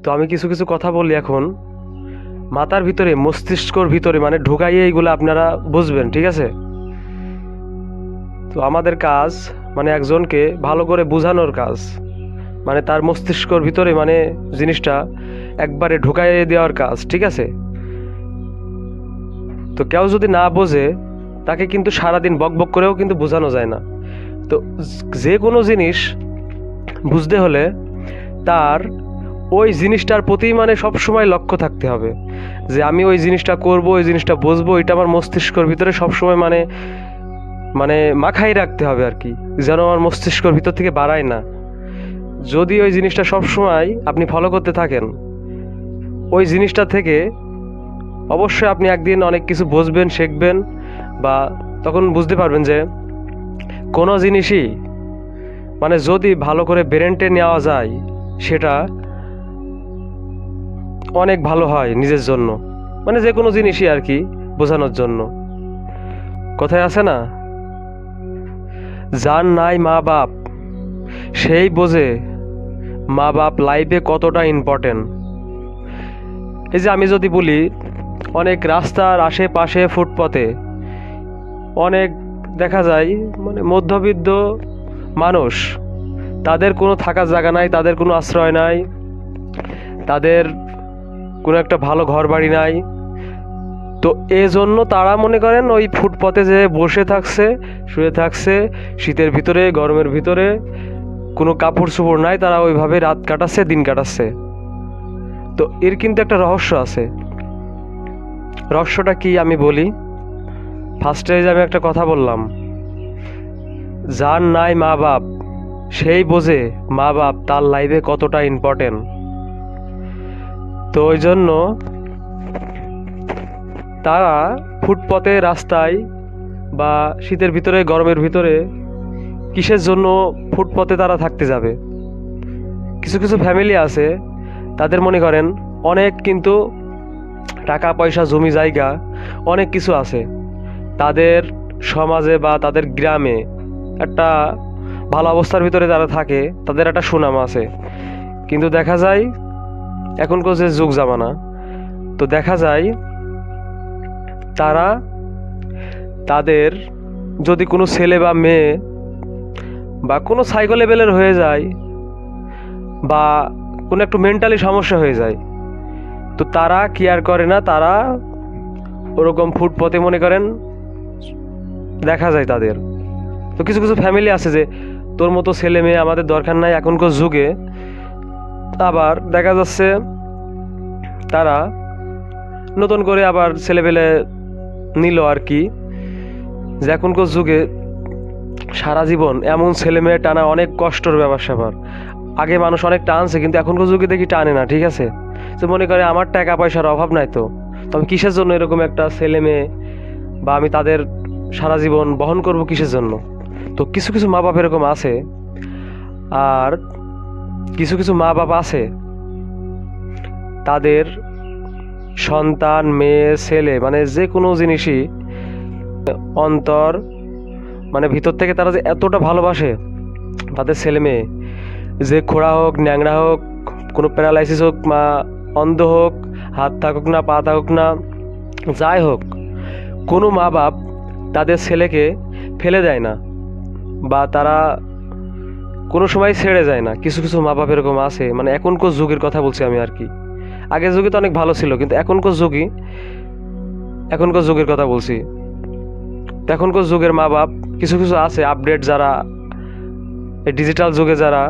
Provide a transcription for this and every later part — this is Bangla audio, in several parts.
তো আমি কিছু কিছু কথা বলি এখন মাথার ভিতরে, মস্তিষ্কর ভিতরে, মানে ঢুকাইয়ে এইগুলো আপনারা বুঝবেন, ঠিক আছে? তো আমাদের কাজ মানে একজনকে ভালো করে বোঝানোর কাজ, মানে তার মস্তিষ্কর ভিতরে মানে জিনিসটা একবারে ঢুকাইয়ে দেওয়ার কাজ, ঠিক আছে? তো কেউ যদি না বোঝে তাকে কিন্তু সারাদিন বকবক করেও কিন্তু বোঝানো যায় না। তো যে কোনো জিনিস বুঝতে হলে তার ওই জিনিসটার প্রতি মানে সবসময় লক্ষ্য থাকতে হবে যে আমি ওই জিনিসটা করব, ওই জিনিসটা বুঝবো, এটা আমার মস্তিষ্কর ভিতরে সবসময় মানে মানে মাখাই রাখতে হবে আর কি, যেন আমার মস্তিষ্কর ভিতর থেকে বাড়ায় না। যদি ওই জিনিসটা সবসময় আপনি ফলো করতে থাকেন, ওই জিনিসটা থেকে অবশ্যই আপনি একদিন অনেক কিছু বুঝবেন, শিখবেন, বা তখন বুঝতে পারবেন যে কোনো জিনিসই মানে যদি ভালো করে ব্রেনটে নেওয়া যায় সেটা অনেক ভালো হয় নিজের জন্য, মানে যে কোনো জিনিসই আর কি বোঝানোর জন্য। কথায় আছে না, যার নাই মা বাপ সেই বোঝে মা বাপ লাইফে কতটা ইম্পর্টেন্ট। এই যে আমি যদি বলি, অনেক রাস্তার আশেপাশে ফুটপথে অনেক দেখা যায় মানে মধ্যবিত্ত মানুষ, তাদের কোনো থাকার জায়গা নাই, তাদের কোনো আশ্রয় নাই, তাদের কোনো একটা ভালো ঘর বাড়ি নাই। তো এজন্য তারা মনে করেন ওই ফুটপথে যে বসে থাকছে, শুয়ে থাকছে, শীতের ভিতরে, গরমের ভিতরে, কোনো কাপড় চোপড় নাই, তারা ওইভাবে রাত কাটাচ্ছে, দিন কাটাচ্ছে। তো এর কিন্তু একটা রহস্য আছে। রহস্যটা কি আমি বলি। ফার্স্টে যে আমি একটা কথা বললাম, যার নাই মা বাপ সেই বোঝে মা বাপ তার লাইফে কতটা ইম্পর্টেন্ট। তো ওই জন্য তারা ফুটপথে, রাস্তায় বা শীতের ভিতরে, গরমের ভিতরে কিসের জন্য ফুটপথে তারা থাকতে যাবে? কিছু কিছু ফ্যামিলি আছে, তাদের মনে করেন অনেক কিন্তু টাকা পয়সা, জমি জায়গা, অনেক কিছু আছে, তাদের সমাজে বা তাদের গ্রামে একটা ভালো অবস্থার ভিতরে তারা থাকে, তাদের একটা সুনাম আছে। কিন্তু দেখা যায় এখনকার যে যুগ জামানা, তো দেখা যায় তারা তাদের যদি কোনো ছেলে বা মেয়ে বা কোনো সাইকো লেভেলের হয়ে যায় বা কোনো একটু মেন্টালি সমস্যা হয়ে যায়, তো তারা কেয়ার করে না, তারা ওরকম ফুটপথে মনে করেন দেখা যায় তাদের। তো কিছু কিছু ফ্যামিলি আছে যে তোর মতো ছেলে মেয়ে আমাদের দরকার নাই এখনকার যুগে। আবার দেখা যাচ্ছে তারা নতুন করে আবার ছেলেপেলে নিল আর কি, যে এখনকার যুগে সারা জীবন এমন ছেলে মেয়ে টানা অনেক কষ্টর ব্যাপার স্যাপার। আগে মানুষ অনেক টানছে, কিন্তু এখনকার যুগে দেখি টানে না, ঠিক আছে? তো মনে করে আমার টাকা পয়সার অভাব নাই, তো তবে কিসের জন্য এরকম একটা ছেলে মেয়ে বা আমি তাদের সারা জীবন বহন করব কিসের জন্য? তো কিছু কিছু মা বাপ এরকম আছে, আর কিছু কিছু মা বাপ আছে তাদের সন্তান, মেয়ে, ছেলে, মানে যে কোনো জিনিসই অন্তর মানে ভিতর থেকে তারা যে এতটা ভালোবাসে তাদের ছেলে মেয়ে, যে খোড়া হোক, ন্যাংরা হোক, কোনো প্যারালাইসিস হোক, বা অন্ধ হোক, হাত থাকুক না, পা থাকুক না, যাই হোক, কোনো মা বাপ তাদের ছেলেকে ফেলে দেয় না বা তারা কোনো সময় ছেড়ে যায় না। কিছু কিছু মা বাপ এরকম আছে, মানে এখনকার যুগের কথা বলছি আমি আর কি। আগের যুগে তো অনেক ভালো ছিল, কিন্তু এখনকার যুগের কথা বলছি। তো এখনকার যুগের মা বাপ কিছু কিছু আছে আপডেট, যারা এই ডিজিটাল যুগে যারা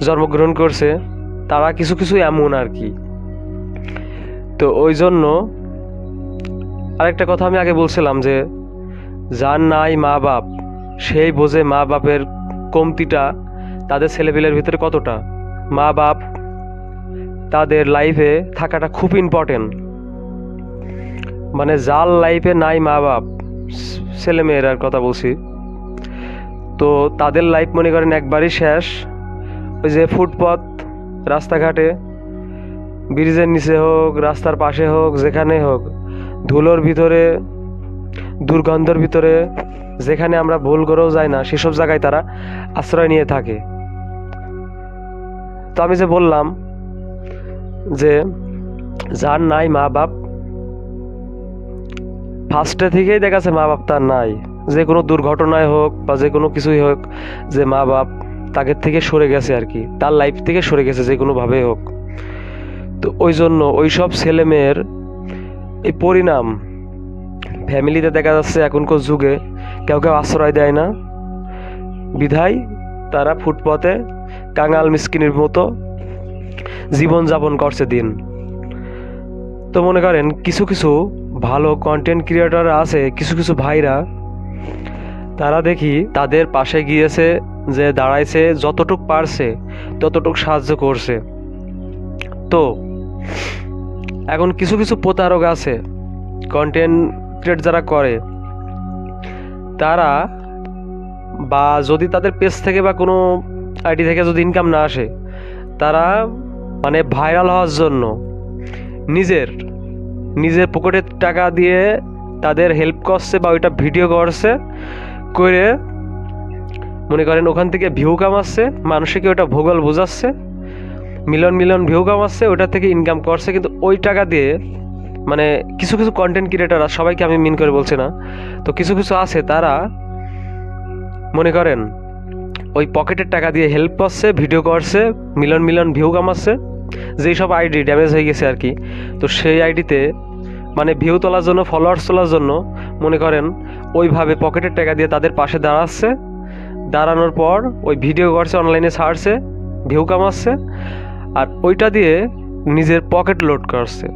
জন্মগ্রহণ করছে, তারা কিছু কিছু এমন আর কি। তো ওই জন্য আরেকটা কথা আমি আগে বলছিলাম যে যার নাই মা বাপ সেই বোঝে মা বাপের কমতিটা তাদের ছেলেপিলের ভিতরে কতটা। মা বাপ তাদের লাইফে থাকাটা খুব ইম্পর্টেন্ট। মানে যার লাইফে নাই মা বাপ, ছেলে মেয়েরার কথা বলছি, তো তাদের লাইফ মনে করেন একবারই শেষ। ওই যে ফুটপথ, রাস্তাঘাটে, ব্রিজের নিচে হোক, রাস্তার পাশে হোক, যেখানে হোক, ধুলোর ভিতরে, দুর্গন্ধের ভিতরে, যেখানে আমরা ভুল করেও যাই না সেসব জায়গায় তারা আশ্রয় নিয়ে থাকে। তো আমি যে বললাম যে যার নাই মা বাপ, ফার্স্টে থেকেই দেখা যাচ্ছে মা বাপ তার নাই, যে কোনো দুর্ঘটনায় হোক বা যে কোনো কিছুই হোক, যে মা বাপ তাকে থেকে সরে গেছে আর কি, তার লাইফ থেকে সরে গেছে যে কোনোভাবে হোক। তো ওই জন্য ওই সব ছেলে মেয়ের এই পরিণাম ফ্যামিলিতে দেখা যাচ্ছে এখনকার যুগে কেউ কেউ আশ্রয় দেয় না, বিধায় তারা ফুটপথে কাঙাল মিসকিনের মতো জীবনযাপন করছে দিন। তো মনে করেন কিছু কিছু ভালো কন্টেন্ট ক্রিয়েটর আছে, কিছু কিছু ভাইরা, তারা দেখি তাদের পাশে গিয়েছে, যে দাঁড়াইছে, যতটুক পারছে ততটুক সাহায্য করছে। তো এখন কিছু কিছু প্রতারক আছে, কন্টেন্ট ক্রিয়েট যারা করে তারা, বা যদি তাদের পেজ থেকে বা কোনো আইডি থেকে যদি ইনকাম না আসে, তারা মানে ভাইরাল হওয়ার জন্য নিজের নিজের পকেটের টাকা দিয়ে তাদের হেল্প করছে বা ওইটা ভিডিও করছে করে, মনে করেন ওখান থেকে ভিউ কামাচ্ছে, মানুষকে ওটা ভূগোল বোঝাচ্ছে, মিলিয়ন মিলিয়ন ভিউ কামাচ্ছে, ওটা থেকে ইনকাম করছে। কিন্তু ওই টাকা দিয়ে মানে কিছু কিছু কন্টেন্ট ক্রিয়েটার, সবাইকে আমি মিন করে বলছি না, তো কিছু কিছু আছে তারা মনে করেন ওই পকেটের টাকা দিয়ে হেল্প করছে, ভিডিও করছে, মিলিয়ন মিলিয়ন ভিউ কামাচ্ছে, যেই সব আইডি ড্যামেজ হয়ে গেছে আর কি। তো সেই আইডিতে মানে ভিউ তোলার জন্য, ফলোয়ার্স তোলার জন্য মনে করেন ওইভাবে পকেটের টাকা দিয়ে তাদের পাশে দাঁড়াচ্ছে, দাঁড়ানোর পর ওই ভিডিও করছে, অনলাইনে ছাড়ছে, ভিউ কামাচ্ছে, আর ওইটা দিয়ে নিজের পকেট লোড করছে।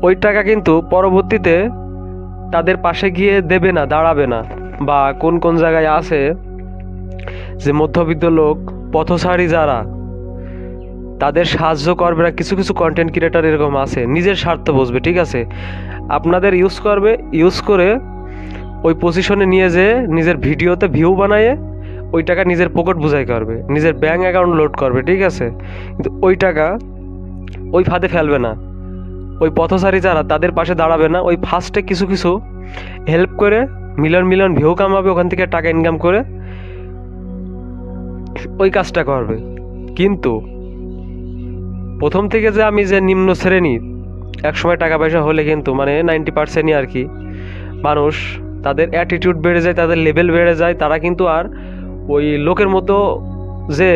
ওই টাকা কিন্তু পরবর্তীতে তাদের পাশে গিয়ে দেবে না, দাঁড়াবে না। বা কোন কোন জায়গায় আছে যে মধ্যবিত্ত লোক, পথচারী যারা, তাদের সাহায্য করবে না। কিছু কিছু কন্টেন্ট ক্রিয়েটার এরকম আছে, নিজের স্বার্থ বুঝবে, ঠিক আছে, আপনাদের ইউজ করবে, ইউজ করে ওই পজিশনে নিয়ে যেয়ে নিজের ভিডিওতে ভিউ বানায়ে ওই টাকা নিজের পকেট বোঝাই করবে, নিজের ব্যাঙ্ক অ্যাকাউন্ট লোড করবে, ঠিক আছে। কিন্তু ওই টাকা ওই ফাঁদে ফেলবে না। ওই পথচারী যারা, তাদের পাশে দাঁড়াবে না। ওই ফার্স্টে কিছু কিছু হেল্প করে মিলিয়ন মিলিয়ন ভিউ কামাবে, ওখান থেকে টাকা ইনকাম করে ওই কাজটা করবে। কিন্তু প্রথম থেকে যে আমি যে নিম্ন শ্রেণী, একসময় টাকা পয়সা হলে কিন্তু মানে 90%ই আর কি মানুষ, তাদের অ্যাটিটিউড বেড়ে যায়, তাদের লেভেল বেড়ে যায়, তারা কিন্তু আর ওই লোকের মতো যে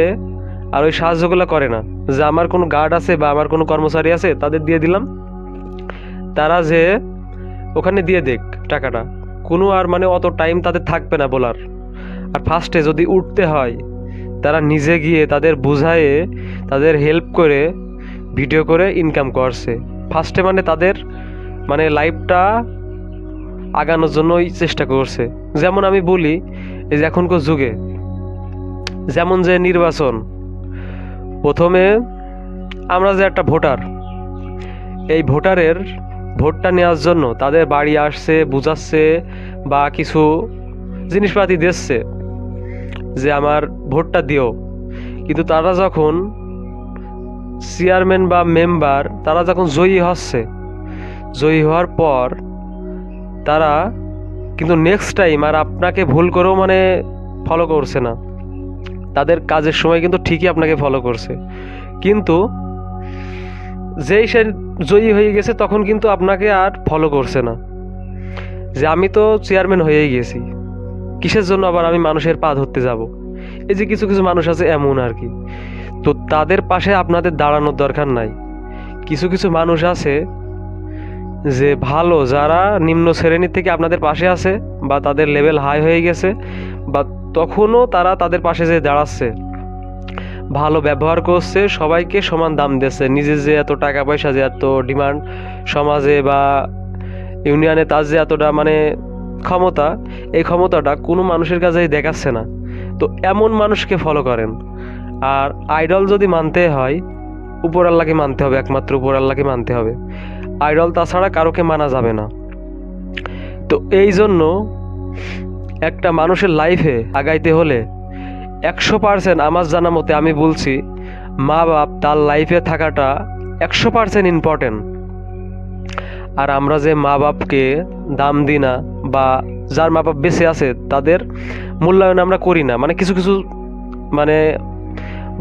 আর ওই সাহায্যগুলো করে না, যে আমার কোনো গার্ড আছে বা আমার কোনো কর্মচারী আছে তাদের দিয়ে দিলাম, তারা যে ওখানে দিয়ে দেখ টাকাটা, কোনো আর মানে অত টাইম তাদের থাকবে না বলার। আর ফার্স্টে যদি উঠতে হয়, তারা নিজে গিয়ে তাদের বুঝায়ে, তাদের হেল্প করে, ভিডিও করে ইনকাম করছে ফার্স্টে, মানে তাদের মানে লাইফটা আগানোর জন্যই চেষ্টা করছে। যেমন আমি বলি, এই যে এখনকার যুগে যেমন যে নির্বাচন, প্রথমে আমরা যে একটা ভোটার, এই ভোটারের ভোটটা নেওয়ার জন্য তাদের বাড়ি আসছে, বুঝাচ্ছে বা কিছু জিনিসপাতি দিচ্ছে যে আমার ভোটটা দিও। কিন্তু তারা যখন চেয়ারম্যান বা মেম্বার, তারা যখন জয়ী হচ্ছে, জয়ী হওয়ার পর তারা কিন্তু নেক্সট টাইম আর আপনাকে ভুল করেও মানে ফলো করছে না, তাদের কাজের সময় কিন্তু ঠিকই আপনাকে ফলো করছে। কিন্তু যেই সে জয়ী হয়ে গেছে তখন কিন্তু আপনাকে আর ফলো করছে না, যে আমি তো চেয়ারম্যান হয়েই গেছি, কিসের জন্য আবার আমি মানুষের পা ধরতে যাব। এই যে কিছু কিছু মানুষ আছে এমন আর কি। তো তাদের পাশে আপনাদের দাঁড়ানোর দরকার নাই। কিছু কিছু মানুষ আছে যে ভালো, যারা নিম্ন শ্রেণীর থেকে আপনাদের পাশে আছে বা তাদের লেভেল হাই হয়ে গেছে, বা তখনও তারা তাদের পাশে যে দাঁড়াচ্ছে, ভালো ব্যবহার করছে, সবাইকে সমান দাম দিচ্ছে। নিজের যে এত টাকা পয়সা, যে এত ডিমান্ড সমাজে বা ইউনিয়নে, তার যে এতটা মানে ক্ষমতা, এই ক্ষমতাটা কোনো মানুষের কাছেই দেখাচ্ছে না। তো এমন মানুষকে ফলো করেন। আর আইডল যদি মানতে হয়, উপর আল্লাহকে মানতে হবে, একমাত্র উপর আল্লাহকে মানতে হবে। আইডল তাছাড়া কারোকে মানা যাবে না। তো এই জন্য একটা মানুষের লাইফে আগাইতে হলে 100% আমার জানা মতে আমি বলছি, মা বাপ তার লাইফে থাকাটা 100% ইম্পর্টেন্ট। আর আমরা যে মা বাপকে দাম দিই না, বা যার মা বাপ বেঁচে আছে তাদের মূল্যায়ন আমরা করি না, মানে কিছু কিছু মানে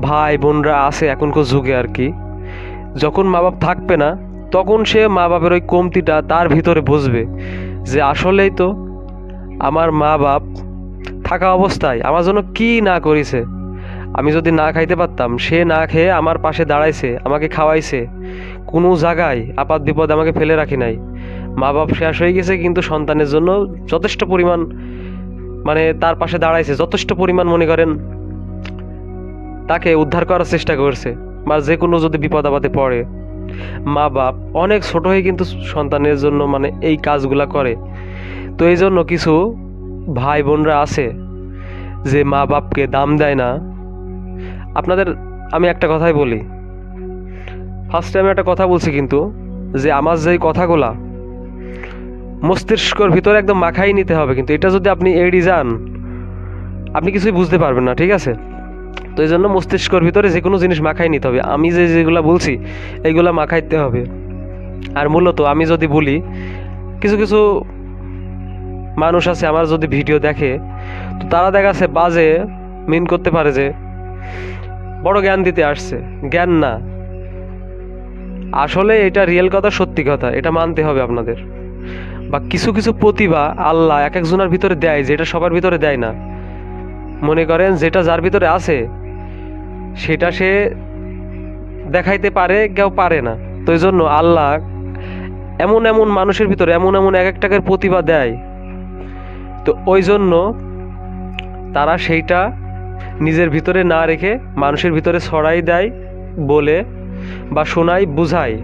ভাই বোনরা আছে এখনকার যুগে আর কি, যখন মা বাপ থাকবে না তখন সে মা বাপের ওই কমতিটা তার ভিতরে বুঝবে যে আসলেই তো আমার মা বাপ থাকা অবস্থায় আমার জন্য কি না করেছে। আমি যদি না খাইতে পারতাম, সে না খেয়ে আমার পাশে দাঁড়াইছে, আমাকে খাওয়াইছে, কোনো জায়গায় আপাত বিপদ আমাকে ফেলে রাখি নাই। মা বাপ শেষ হয়ে গেছে কিন্তু সন্তানের জন্য যথেষ্ট পরিমাণ মানে তার পাশে দাঁড়াইছে, যথেষ্ট পরিমাণ মনে করেন তাকে উদ্ধার করার চেষ্টা করছে। বা যে কোনো যদি বিপদ আপদে পড়ে, মা বাপ অনেক ছোট হয়ে কিন্তু সন্তানের জন্য মানে এই কাজগুলা করে। তো এই জন্য কিছু ভাই বোনরা আছে যে মা বাপকে দাম দেয় না। আপনাদের আমি একটা কথাই বলি, ফার্স্ট টাইমে একটা কথা বলছি কিন্তু, যে আমার যেই কথাগুলা মস্তিষ্কর ভিতরে একদম মাখাই নিতে হবে, কিন্তু এটা যদি আপনি এড়িয়ে যান আপনি কিছুই বুঝতে পারবেন না, ঠিক আছে? তো এই জন্য মস্তিষ্কর ভিতরে যে কোনো জিনিস মাখাই নিতে হবে। আমি যেগুলো বলছি এইগুলা মাখাইতে হবে। আর মূলত আমি যদি বলি, কিছু কিছু মানুষ আছে আমার যদি ভিডিও দেখে, তো তারা দেখাচ্ছে বাজে মিন করতে পারে যে বড় জ্ঞান দিতে আসছে। জ্ঞান না, আসলে এটা রিয়েল কথা, সত্যি কথা, এটা মানতে হবে আপনাদের। বা কিছু কিছু প্রতিভা আল্লাহ এক একজনের ভিতরে দেয়, যেটা সবার ভিতরে দেয় না। মনে করেন যেটা যার ভিতরে আছে সেটা সে দেখাইতে পারে, কেউ পারে না। তো এই জন্য আল্লাহ এমন এমন মানুষের ভিতরে এমন এমন এক একটাকের প্রতিভা দেয়, তো ওই জন্য তারা সেইটা নিজের ভিতরে না রেখে মানুষের ভিতরে ছড়াই দেয়, বলে বা শোনায়, বুঝায়।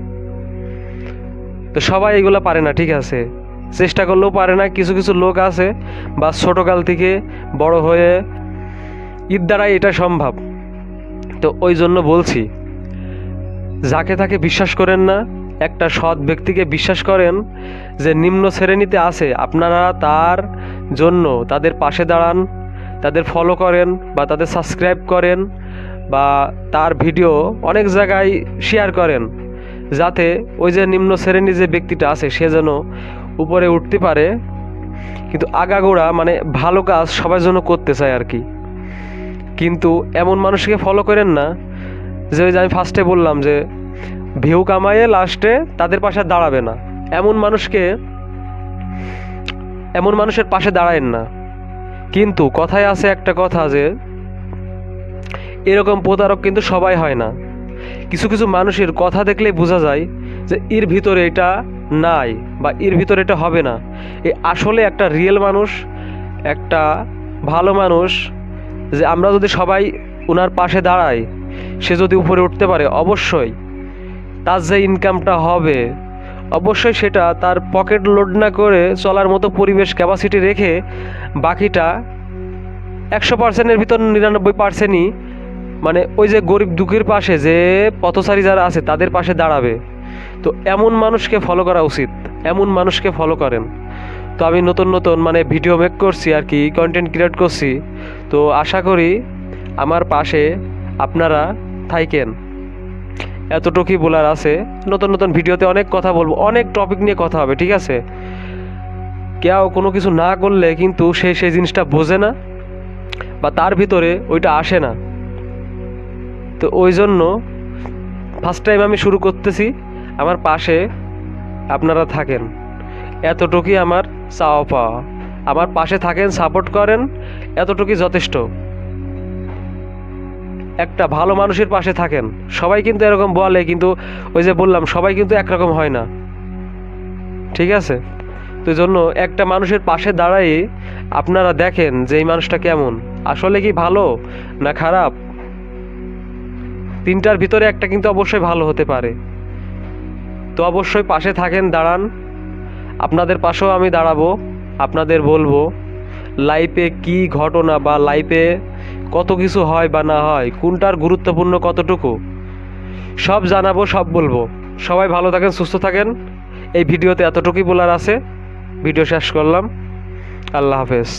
তো সবাই এগুলো পারে না, ঠিক আছে? চেষ্টা করলেও পারে না। কিছু কিছু লোক আছে বা ছোটোকাল থেকে বড় হয়ে ঈদ দ্বারাই এটা সম্ভব। তো ওই জন্য বলছি, যাকে তাকে বিশ্বাস করেন না, একটা সৎ ব্যক্তিকে বিশ্বাস করেন যে নিম্ন শ্রেণীতে আছে, আপনারা তার জন্য তাদের পাশে দাঁড়ান, তাদের ফলো করেন বা তাদের সাবস্ক্রাইব করেন বা তার ভিডিও অনেক জায়গায় শেয়ার করেন, যাতে ওই যে নিম্ন শ্রেণীর যে ব্যক্তিটা আছে সে যেন উপরে উঠতে পারে। কিন্তু আগাগোড়া মানে ভালো কাজ সবার জন্য করতে চায় আর কি। কিন্তু এমন মানুষকে ফলো করেন না যে ওই যে আমি ফার্স্টে বললাম যে ভিউ কামাইয়ে লাস্টে তাদের পাশে দাঁড়াবে না। এমন মানুষের পাশে দাঁড়ায়েন না। কিন্তু কথায় আছে একটা কথা যে এরকম প্রতারক কিন্তু সবাই হয় না। কিছু কিছু মানুষের কথা দেখলেই বোঝা যায় যে এর ভিতরে এটা নাই বা এর ভিতরে এটা হবে না। এ আসলে একটা রিয়েল মানুষ, একটা ভালো মানুষ। যে আমরা যদি সবাই ওনার পাশে দাঁড়াই, সে যদি উপরে উঠতে পারে, অবশ্যই তার যে ইনকামটা হবে অবশ্যই সেটা তার পকেট লোড না করে চলার মতো পরিবেশ ক্যাপাসিটি রেখে বাকিটা 100%-এর ভিতর 99%ই মানে ওই যে গরিব দুঃখীর পাশে, যে পথচারী যারা আছে তাদের পাশে দাঁড়াবে। তো এমন মানুষকে ফলো করা উচিত, এমন মানুষকে ফলো করেন। তো আমি নতুন নতুন মানে ভিডিও মেক করছি আর কি, কন্টেন্ট ক্রিয়েট করছি। তো আশা করি আমার পাশে আপনারা থাকেন। এতটুকুই বলার আছে। নতুন নতুন ভিডিওতে অনেক কথা বলবো, অনেক টপিক নিয়ে কথা হবে, ঠিক আছে? কেউ কোনো কিছু না করলে কিন্তু সে সেই জিনিসটা বোঝে না বা তার ভিতরে ওইটা আসে না। তো ওই জন্য ফার্স্ট টাইম আমি শুরু করতেছি, আমার পাশে আপনারা থাকেন, এতটুকুই আমার চাওয়া পাওয়া। আমার পাশে থাকেন, সাপোর্ট করেন, এতটুকুই যথেষ্ট। একটা ভালো মানুষের পাশে থাকেন। সবাই কিন্তু এরকম বলে, কিন্তু ওই যে বললাম সবাই কিন্তু একরকম হয় না, ঠিক আছে? তো জন্য একটা মানুষের পাশে দাঁড়াই আপনারা দেখেন যে এই মানুষটা কেমন, আসলে কি ভালো না খারাপ। তিনটার ভিতরে একটা কিন্তু অবশ্যই ভালো হতে পারে। তো অবশ্যই পাশে থাকেন, দাঁড়ান। আপনাদের পাশেও আমি দাঁড়াবো, আপনাদের বলবো লাইফে কি ঘটনা বা লাইফে কত কিছু হয় বা না হয়, কোনটার গুরুত্বপূর্ণ কতটুকু, সব জানাবো, সব বলবো। সবাই ভালো থাকেন, সুস্থ থাকেন। এই ভিডিওতে এতটুকুই বলার আছে। ভিডিও শেষ করলাম। আল্লাহ হাফেজ।